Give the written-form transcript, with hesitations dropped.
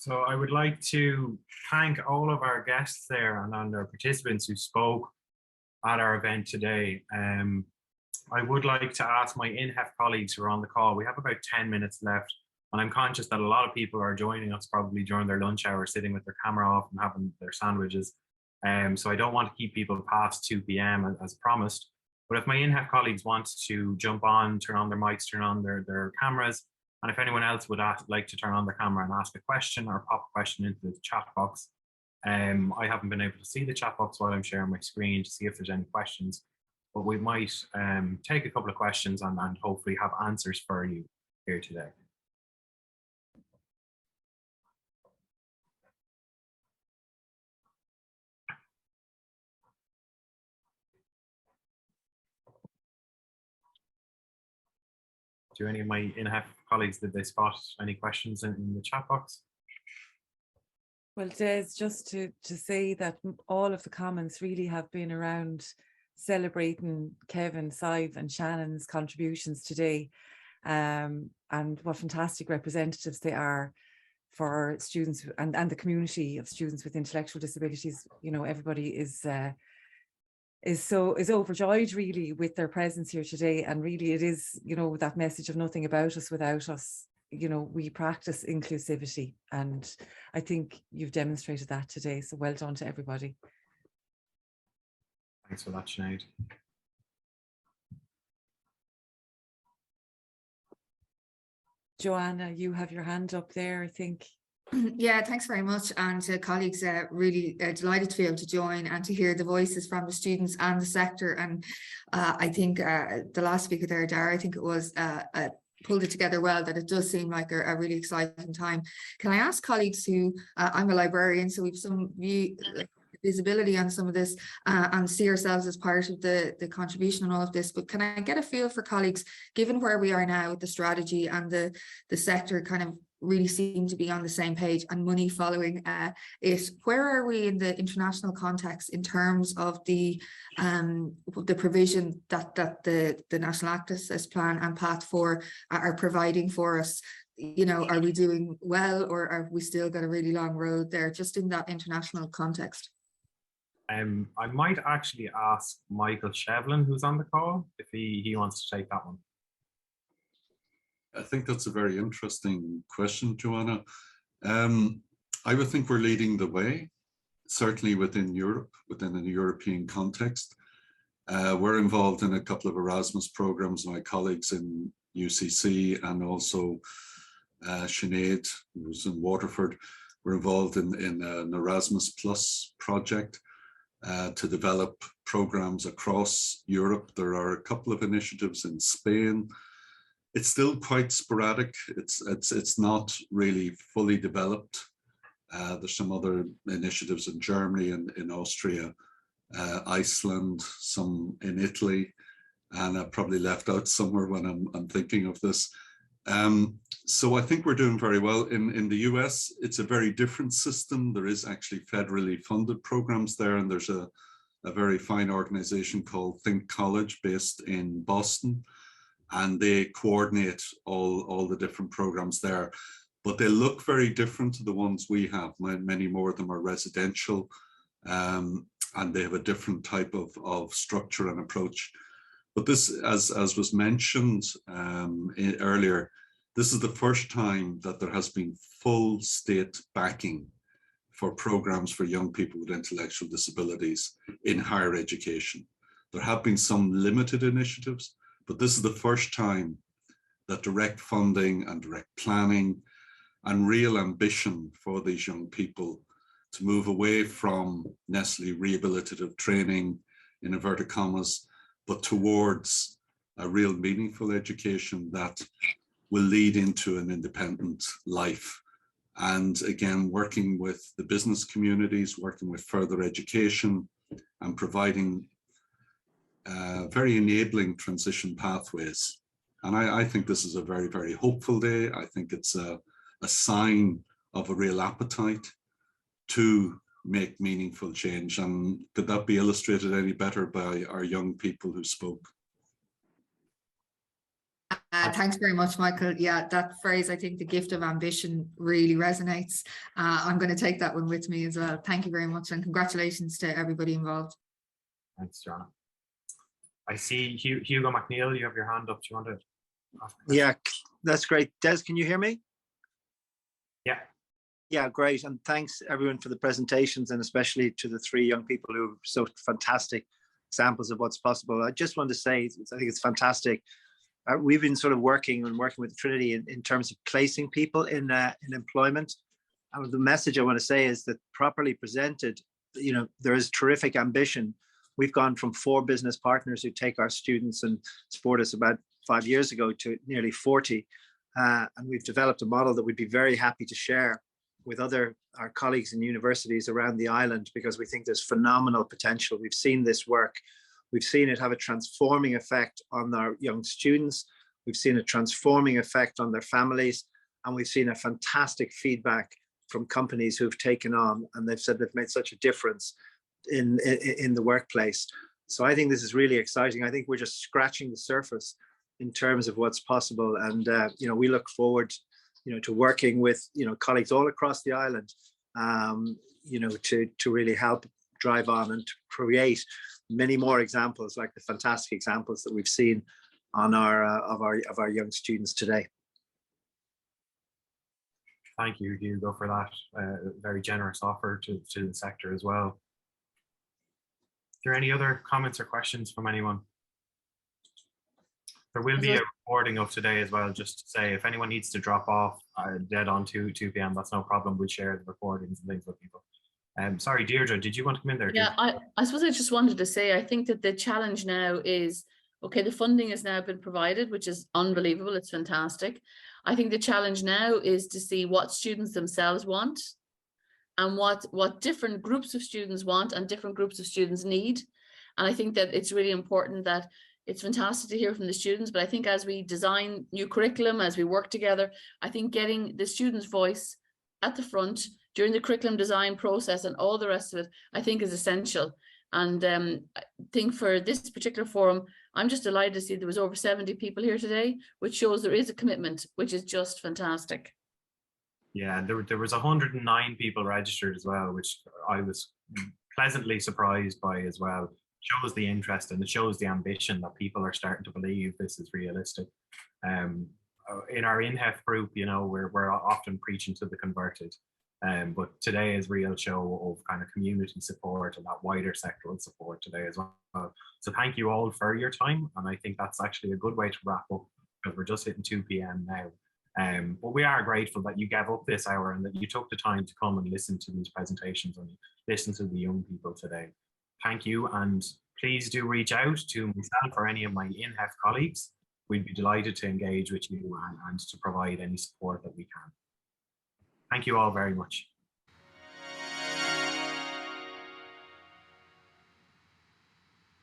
So I would like to thank all of our guests there and our participants who spoke at our event today. I would like to ask my INHEF colleagues who are on the call, we have about 10 minutes left, and I'm conscious that a lot of people are joining us probably during their lunch hour, sitting with their camera off and having their sandwiches. So I don't want to keep people past 2 p.m. as promised. But if my INHEF colleagues want to jump on, turn on their mics, turn on their cameras, and if anyone else would like to turn on their camera and ask a question or pop a question into the chat box, I haven't been able to see the chat box while I'm sharing my screen to see if there's any questions, but we might take a couple of questions and hopefully have answers for you here today. Do any of my INHEF colleagues, did they spot any questions in the chat box? Well, Des, just to say that all of the comments really have been around celebrating Kevin, Sive and Shannon's contributions today, and what fantastic representatives they are for students and the community of students with intellectual disabilities. You know, everybody is overjoyed really with their presence here today, and really it is, you know, that message of nothing about us without us. You know, we practice inclusivity, and I think you've demonstrated that today, so well done to everybody. Thanks for that, Sinead. Joanna, you have your hand up there, I think. Yeah, thanks very much. And colleagues, really delighted to be able to join and to hear the voices from the students and the sector. And I think the last speaker there, Dara, I think it was pulled it together well, that it does seem like a really exciting time. Can I ask colleagues who, I'm a librarian, so we've some visibility on some of this and see ourselves as part of the contribution and all of this, but can I get a feel for colleagues, given where we are now with the strategy and the sector kind of really seem to be on the same page and money following it, where are we in the international context in terms of the provision that the National Access Plan and Path 4 are providing for us? You know, are we doing well, or are we still got a really long road there, just in that international context? I might actually ask Michael Shevlin, who's on the call, if he wants to take that one. I think that's a very interesting question, Joanna. I would think we're leading the way, certainly within Europe, within a European context. We're involved in a couple of Erasmus programs, my colleagues in UCC and also Sinead, who's in Waterford. We're involved in an Erasmus Plus project to develop programs across Europe. There are a couple of initiatives in Spain. It's still quite sporadic. It's not really fully developed. There's some other initiatives in Germany and in Austria, Iceland, some in Italy, and I probably left out somewhere when I'm thinking of this. So I think we're doing very well. In the US, it's a very different system. There is actually federally funded programs there, and there's a very fine organization called Think College based in Boston, and they coordinate all the different programs there. But they look very different to the ones we have. Many more of them are residential, and they have a different type of structure and approach. But this, as was mentioned earlier, this is the first time that there has been full state backing for programs for young people with intellectual disabilities in higher education. There have been some limited initiatives, but this is the first time that direct funding and direct planning and real ambition for these young people to move away from necessarily rehabilitative training, in inverted commas, but towards a real meaningful education that will lead into an independent life. And again, working with the business communities, working with further education and providing very enabling transition pathways. And I think this is a very, very hopeful day. I think it's a sign of a real appetite to make meaningful change. And could that be illustrated any better by our young people who spoke? Thanks very much, Michael. Yeah, that phrase, I think the gift of ambition really resonates. I'm going to take that one with me as well. Thank you very much, and congratulations to everybody involved. Thanks, John. I see Hugo McNeil, you have your hand up. Do you want to ask a question? Yeah, that's great. Des, can you hear me? Yeah. Yeah, great. And thanks everyone for the presentations, and especially to the three young people who are so fantastic examples of what's possible. I just want to say, I think it's fantastic. We've been sort of working with Trinity in terms of placing people in employment. And the message I want to say is that properly presented, you know, there is terrific ambition. We've gone from 4 business partners who take our students and support us about 5 years ago to nearly 40. And we've developed a model that we'd be very happy to share with our colleagues in universities around the island, because we think there's phenomenal potential. We've seen this work. We've seen it have a transforming effect on our young students. We've seen a transforming effect on their families. And we've seen a fantastic feedback from companies who've taken on, and they've said they've made such a difference in the workplace. So I think this is really exciting. I think we're just scratching the surface in terms of what's possible. And, you know, we look forward, you know, to working with, you know, colleagues all across the island, you know, to really help drive on and to create many more examples like the fantastic examples that we've seen on of our young students today. Thank you, Hugo, for that very generous offer to the sector as well. Is there any other comments or questions from anyone? There will be a recording of today as well, just to say if anyone needs to drop off dead on 2 p.m, that's no problem. We'll share the recordings and things with people. Sorry, Deirdre, did you want to come in there? Yeah, I suppose I just wanted to say, I think that the challenge now is, okay, the funding has now been provided, which is unbelievable. It's fantastic. I think the challenge now is to see what students themselves want and what different groups of students want and different groups of students need. And I think that it's really important that it's fantastic to hear from the students, but I think as we design new curriculum, as we work together, I think getting the students' voice at the front during the curriculum design process and all the rest of it, I think is essential. And I think for this particular forum, I'm just delighted to see there was over 70 people here today, which shows there is a commitment, which is just fantastic. Yeah, there was 109 people registered as well, which I was pleasantly surprised by as well. It shows the interest and it shows the ambition that people are starting to believe this is realistic. In our INHEF group, you know, we're often preaching to the converted. But today is real show of kind of community support and that wider sectoral support today as well. So thank you all for your time. And I think that's actually a good way to wrap up, because we're just hitting 2 p.m. now. But we are grateful that you gave up this hour and that you took the time to come and listen to these presentations and listen to the young people today. Thank you. And please do reach out to myself or any of my INHEF colleagues. We'd be delighted to engage with you and to provide any support that we can. Thank you all very much.